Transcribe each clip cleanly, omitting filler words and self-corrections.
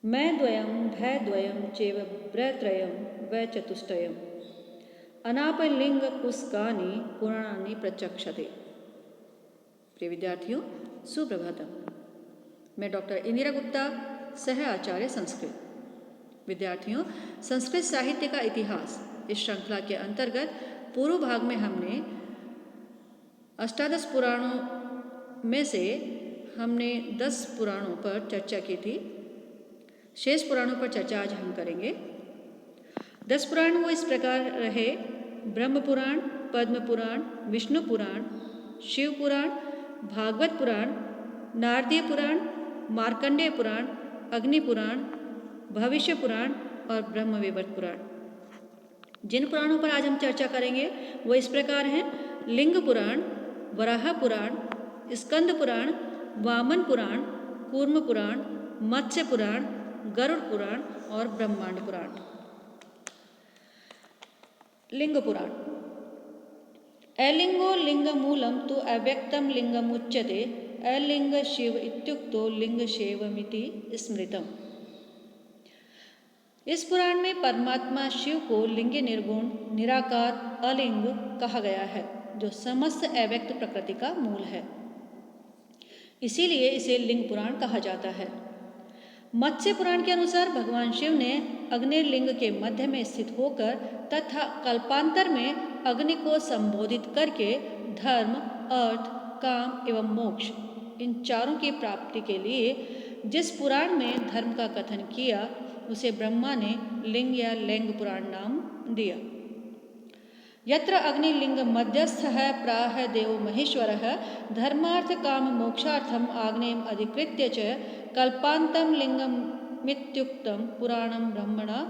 मैं द्वयं भयद्वयं चैव ब्रत्रयं वै चतुष्टयम् अनापलिंगपुस्कानि पुराणानि प्रचक्षते। प्रिय विद्यार्थियों, सुप्रभातम। मैं डॉक्टर इंदिरा गुप्ता, सह आचार्य संस्कृत। विद्यार्थियों, संस्कृत साहित्य का इतिहास इस श्रृंखला के अंतर्गत पूर्व भाग में हमने अष्टादश पुराणों में से हमने 10 पुराणों पर चर्चा की थी। शेष पुराणों पर चर्चा आज हम करेंगे। 10 पुराण वो इस प्रकार रहे: ब्रह्म पुराण, पद्म पुराण, विष्णु पुराण, शिव पुराण, भागवत पुराण, नारदीय पुराण, मार्कंडेय पुराण, अग्नि पुराण, भविष्य पुराण और ब्रह्मवैवर्त पुराण। जिन पुराणों पर आज हम चर्चा करेंगे वो इस प्रकार हैं: लिंग पुराण, वराह पुराण, स्कंद पुराण, वामन पुराण, कूर्म पुराण, मत्स्य पुराण, गरुड़ पुराण और ब्रह्मांड पुराण। लिंग पुराण। अलिंगो लिंगमूलं तु अव्यक्तं लिंगमुच्यते, अलिंग शिव इत्युक्तो लिंग शैवमिति स्मृतम्। इस पुराण में परमात्मा शिव को लिंग निर्गुण, निराकार, अलिंग कहा गया है, जो समस्त अव्यक्त प्रकृति का मूल है। इसीलिए इसे लिंग पुराण कहा जाता है। मत्स्य पुराण के अनुसार भगवान शिव ने अग्नि लिंग के मध्य में स्थित होकर तथा कल्पांतर में अग्नि को संबोधित करके धर्म, अर्थ, काम एवं मोक्ष इन चारों की प्राप्ति के लिए जिस पुराण में धर्म का कथन किया उसे ब्रह्मा ने लिंग या लिंग पुराण नाम दिया। यत्र अग्निलिंग मध्यस्थः प्राह देवो महेश्वरः धर्मार्थ काम मोक्षार्थम आग्नेयम अधिकृत्य च कल्पांतम लिंगमित्युक्तम पुराणम ब्रह्मणा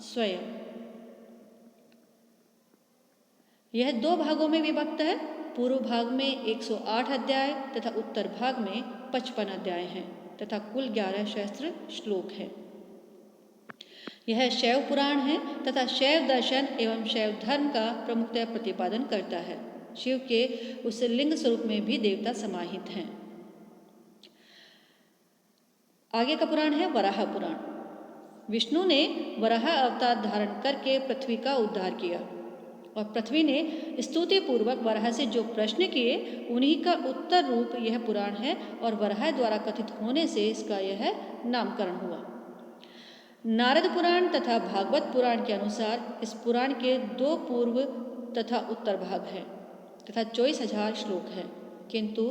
स्वयं। यह 2 भागों में विभक्त है। पूर्व भाग में 108 अध्याय तथा उत्तर भाग में 55 अध्याय हैं तथा कुल 11 सहस्त्र श्लोक हैं। यह शैव पुराण है तथा शैव दर्शन एवं शैव धर्म का प्रमुखतः प्रतिपादन करता है। शिव के उस लिंग स्वरूप में भी देवता समाहित हैं। आगे का पुराण है वराह पुराण। विष्णु ने वराह अवतार धारण करके पृथ्वी का उद्धार किया और पृथ्वी ने स्तुति पूर्वक वराह से जो प्रश्न किए उन्हीं का उत्तर रूप यह पुराण है और वराह द्वारा कथित होने से इसका यह नामकरण हुआ। नारद पुराण तथा भागवत पुराण के अनुसार इस पुराण के 2 पूर्व तथा उत्तर भाग हैं तथा 24,000 श्लोक हैं, किंतु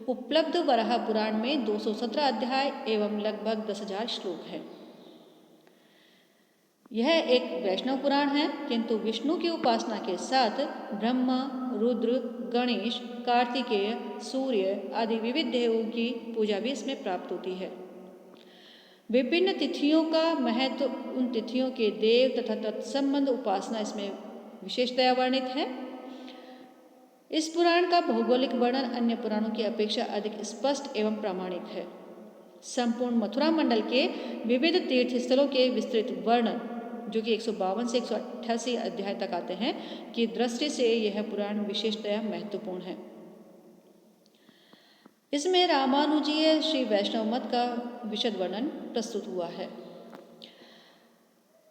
उपलब्ध वराह पुराण में 217 अध्याय एवं लगभग 10,000 श्लोक हैं। यह एक वैष्णव पुराण है, किंतु विष्णु की उपासना के साथ ब्रह्मा, रुद्र, गणेश, कार्तिकेय, सूर्य आदि विविध देवों की पूजा भी इसमें प्राप्त होती है। विभिन्न तिथियों का महत्व, उन तिथियों के देव तथा तत्संबंध उपासना इसमें विशेषतया वर्णित है। इस पुराण का भौगोलिक वर्णन अन्य पुराणों की अपेक्षा अधिक स्पष्ट एवं प्रामाणिक है। संपूर्ण मथुरा मंडल के विविध तीर्थ स्थलों के विस्तृत वर्णन, जो कि 152 से 188 अध्याय तक आते हैं, की दृष्टि से यह पुराण विशेषतया महत्वपूर्ण है। इसमें रामानुजीय श्री वैष्णव मत का विशद वर्णन प्रस्तुत हुआ है।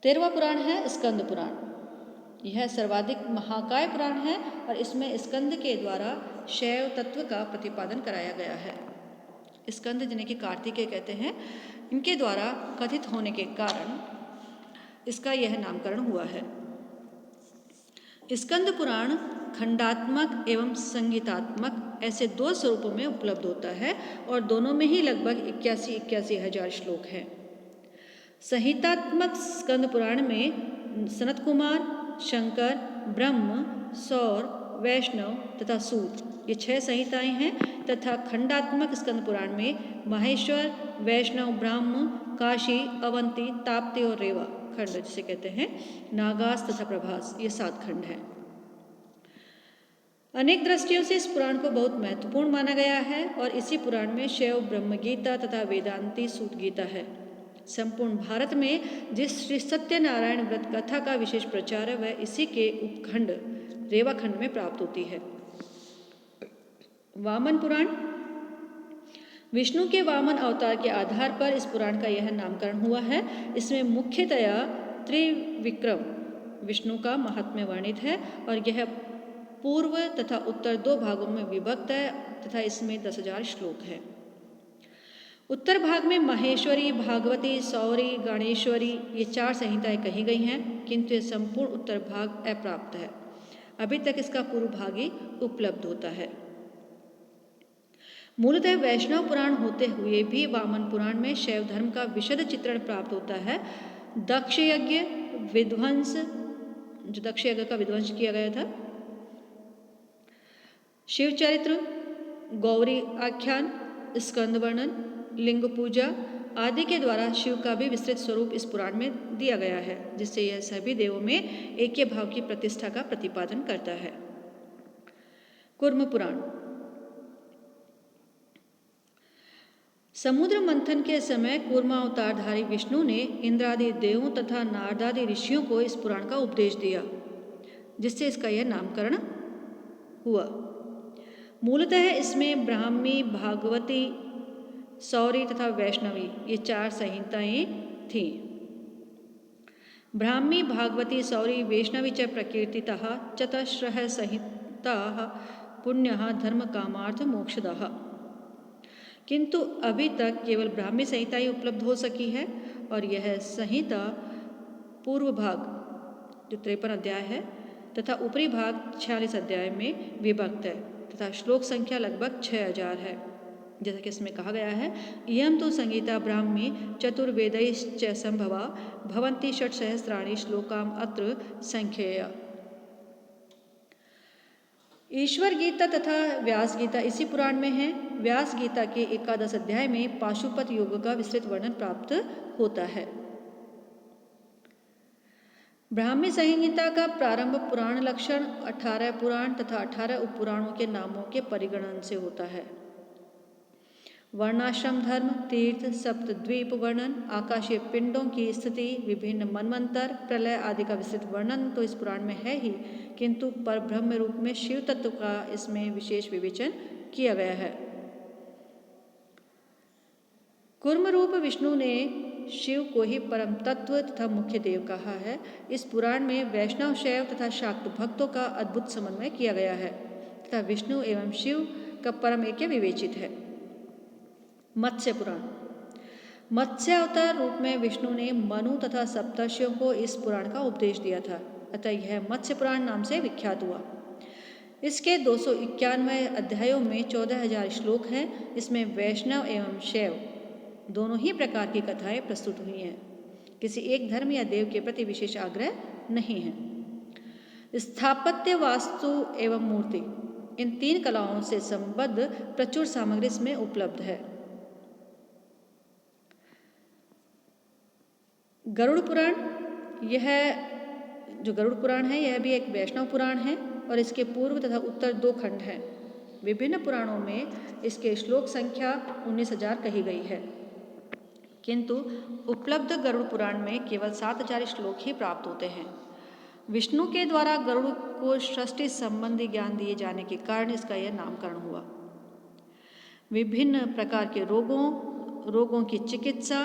13वां पुराण है स्कंद पुराण। यह सर्वाधिक महाकाय पुराण है और इसमें स्कंद के द्वारा शैव तत्व का प्रतिपादन कराया गया है। स्कंद, जिन्हें कि कार्तिकेय कहते हैं, इनके द्वारा कथित होने के कारण इसका यह नामकरण हुआ है। स्कंद पुराण खंडात्मक एवं संगीतात्मक ऐसे 2 स्वरूपों में उपलब्ध होता है और दोनों में ही लगभग 81 हजार श्लोक हैं। संहितात्मक स्कंद पुराण में सनत कुमार, शंकर, ब्रह्म, सौर, वैष्णव तथा सूत ये 6 संहिताएं हैं तथा खंडात्मक स्कंद पुराण में माहेश्वर, वैष्णव, ब्राह्म, काशी, अवंती, ताप्ती और रेवा खंड, जिसे कहते हैं नागास तथा प्रभास, ये 7 खंड हैं। अनेक दृष्टियों से इस पुराण को बहुत महत्वपूर्ण माना गया है और इसी पुराण में शैव ब्रह्म गीता तथा वेदांती सूत गीता है। संपूर्ण भारत में जिस श्री सत्यनारायण व्रत कथा का विशेष प्रचार है वह इसी के उपखंड रेवा खंड में प्राप्त होती है। वामन पुराण। विष्णु के वामन अवतार के आधार पर इस पुराण का यह नामकरण हुआ है। इसमें मुख्यतया त्रिविक्रम विष्णु का महात्म्य वर्णित है और यह पूर्व तथा उत्तर दो भागों में विभक्त है तथा इसमें 10,000 श्लोक है। उत्तर भाग में माहेश्वरी, भागवती, सौरी, गणेश्वरी ये 4 संहिताएं कही गई हैं, किंतु यह संपूर्ण उत्तर भाग अप्राप्त है। अभी तक इसका पूर्व भाग ही उपलब्ध होता है। मूलतः वैष्णव पुराण होते हुए भी वामन पुराण में शैव धर्म का विशद चित्रण प्राप्त होता है। दक्ष यज्ञ विध्वंस, जो दक्ष यज्ञ का विध्वंस किया गया था, शिव चरित्र, गौरी आख्यान, स्कंद वर्णन, लिंग पूजा आदि के द्वारा शिव का भी विस्तृत स्वरूप इस पुराण में दिया गया है, जिससे यह सभी देवों में ऐक्य भाव की प्रतिष्ठा का प्रतिपादन करता है। कूर्म पुराण। समुद्र मंथन के समय कूर्मावतारधारी विष्णु ने इंद्रादि देवों तथा नारदादि ऋषियों को इस पुराण का उपदेश दिया, जिससे इसका यह नामकरण हुआ। मूलतः इसमें ब्राह्मी, भागवती, सौरी तथा वैष्णवी ये 4 संहिताएं थीं। ब्राह्मी, भागवती, सौरी, वैष्णवी च प्रकीर्तितः चतस्रः संहिताः पुण्यः धर्म कामार्थ मोक्षदः। किंतु अभी तक केवल ब्राह्मी संहिता ही उपलब्ध हो सकी है और यह संहिता पूर्व भाग जो 53 अध्याय है तथा ऊपरी भाग 46 अध्याय में विभक्त है तथा श्लोक संख्या लगभग 6000 है। जैसा कि इसमें कहा गया है, इयं तु संगीता ब्राह्मी चतुर्वेदैश्च संभवा भवन्ति 6 श्लोकाम अत्र संख्येय। ईश्वर गीता तथा व्यास गीता इसी पुराण में है। व्यास गीता के 11 अध्याय में पाशुपत योग का विस्तृत वर्णन प्राप्त होता है। ब्राह्मी संहिता का प्रारंभ पुराण लक्षण, 18 पुराण तथा 18 उपपुराणों के नामों के परिगणन से होता है। वर्णाश्रम धर्म, तीर्थ, सप्तद्वीप वर्णन, आकाशीय पिंडों की स्थिति, विभिन्न मनवंतर, प्रलय आदि का विस्तृत वर्णन तो इस पुराण में है ही, किंतु परब्रह्म रूप में शिव तत्व का इसमें विशेष विवेचन किया गया है। कूर्म रूप विष्णु ने शिव को ही परम तत्व तथा मुख्य देव कहा है। इस पुराण में वैष्णव, शैव तथा शाक्त भक्तों का अद्भुत समन्वय किया गया है तथा विष्णु एवं शिव का परम ऐक्य विवेचित है। मत्स्य पुराण। मत्स्य अवतार रूप में विष्णु ने मनु तथा सप्तर्षियों को इस पुराण का उपदेश दिया था, अतः यह मत्स्य पुराण नाम से विख्यात हुआ। इसके 291 अध्यायों में 14,000 श्लोक हैं। इसमें वैष्णव एवं शैव दोनों ही प्रकार की कथाएं प्रस्तुत हुई हैं। किसी एक धर्म या देव के प्रति विशेष आग्रह नहीं है। स्थापत्य, वास्तु एवं मूर्ति, इन 3 कलाओं से संबद्ध प्रचुर सामग्री इसमें उपलब्ध है। गरुड़ पुराण। यह जो गरुड़ पुराण है यह भी एक वैष्णव पुराण है और इसके पूर्व तथा उत्तर 2 खंड हैं। विभिन्न पुराणों में इसके श्लोक संख्या 19,000 कही गई है, किंतु उपलब्ध गरुड़ पुराण में केवल 7,000 श्लोक ही प्राप्त होते हैं। विष्णु के द्वारा गरुड़ को सृष्टि संबंधी ज्ञान दिए जाने के कारण इसका यह नामकरण हुआ। विभिन्न प्रकार के रोगों की चिकित्सा,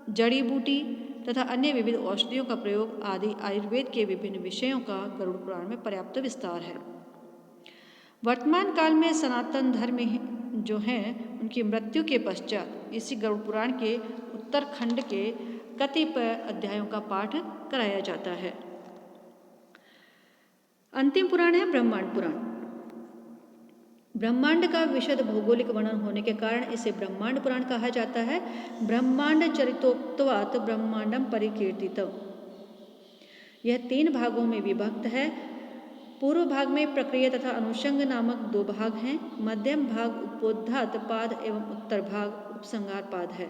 जड़ी बूटी तथा अन्य विविध औषधियों का प्रयोग आदि आयुर्वेद के विभिन्न विषयों का गरुड़ पुराण में पर्याप्त विस्तार है। वर्तमान काल में सनातन धर्म जो हैं उनकी मृत्यु के पश्चात इसी गरुड़ पुराण के उत्तरखंड के कतिपय अध्यायों का पाठ कराया जाता है। अंतिम पुराण है ब्रह्मांड पुराण। ब्रह्मांड का विशद भौगोलिक वर्णन होने के कारण इसे ब्रह्मांड पुराण कहा जाता है। ब्रह्मांड चरितोक्तवात ब्रह्मांडम परिकीर्तितम्। यह 3 भागों में विभक्त है। पूर्व भाग में प्रक्रिया तथा अनुषंग नामक 2 भाग हैं। मध्यम भाग उपोद्घात पाद एवं उत्तर भाग उपसंहार पाद है।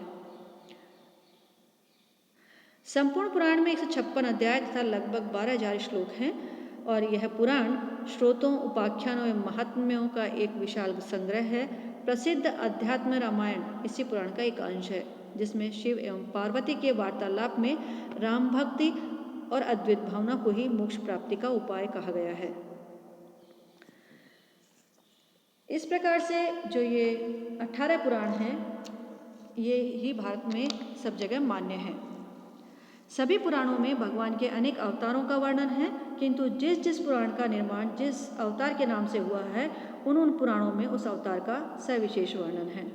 संपूर्ण पुराण में 156 अध्याय तथा लगभग 12,000 श्लोक हैं और यह पुराण श्रोतों, उपाख्यानों एवं महात्म्यों का एक विशाल संग्रह है। प्रसिद्ध अध्यात्म रामायण इसी पुराण का एक अंश है, जिसमें शिव एवं पार्वती के वार्तालाप में राम भक्ति और अद्वैत भावना को ही मोक्ष प्राप्ति का उपाय कहा गया है। इस प्रकार से जो ये 18 पुराण हैं ये ही भारत में सब जगह मान्य है। सभी पुराणों में भगवान के अनेक अवतारों का वर्णन है, किंतु जिस जिस पुराण का निर्माण जिस अवतार के नाम से हुआ है उन पुराणों में उस अवतार का सविशेष वर्णन है।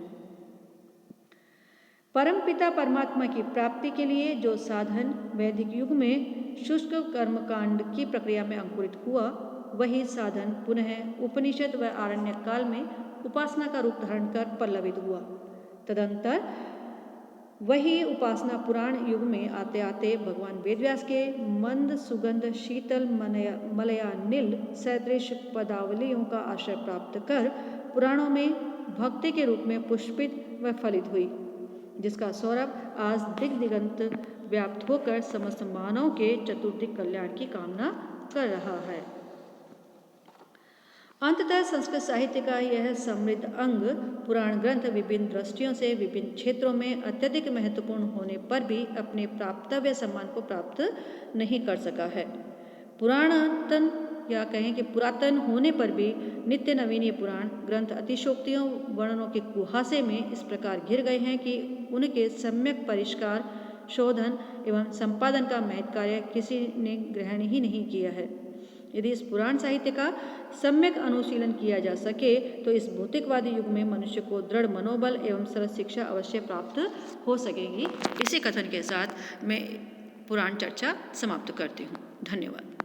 परमपिता परमात्मा की प्राप्ति के लिए जो साधन वैदिक युग में शुष्क कर्मकांड की प्रक्रिया में अंकुरित हुआ, वही साधन पुनः उपनिषद व आरण्य काल में उपासना का रूप धारण कर पल्लवित हुआ। तदंतर वही उपासना पुराण युग में आते आते भगवान वेदव्यास के मंद सुगंध शीतल मलयानिल सदृश पदावलियों का आश्रय प्राप्त कर पुराणों में भक्ति के रूप में पुष्पित व फलित हुई, जिसका सौरभ आज दिग दिगंत व्याप्त होकर समस्त मानव के चतुर्दिक कल्याण की कामना कर रहा है। अंततः संस्कृत साहित्य का यह समृद्ध अंग पुराण ग्रंथ विभिन्न दृष्टियों से विभिन्न क्षेत्रों में अत्यधिक महत्वपूर्ण होने पर भी अपने प्राप्तव्य सम्मान को प्राप्त नहीं कर सका है। पुरातन या कहें कि पुरातन होने पर भी नित्य नवीनीय पुराण ग्रंथ अतिशोक्तियों वर्णनों के कुहासे में इस प्रकार घिर गए हैं कि उनके सम्यक परिष्कार, शोधन एवं संपादन का महत् कार्य किसी ने ग्रहण ही नहीं किया है। यदि इस पुराण साहित्य का सम्यक अनुशीलन किया जा सके तो इस भौतिकवादी युग में मनुष्य को दृढ़ मनोबल एवं सरल शिक्षा अवश्य प्राप्त हो सकेगी। इसी कथन के साथ मैं पुराण चर्चा समाप्त करती हूँ। धन्यवाद।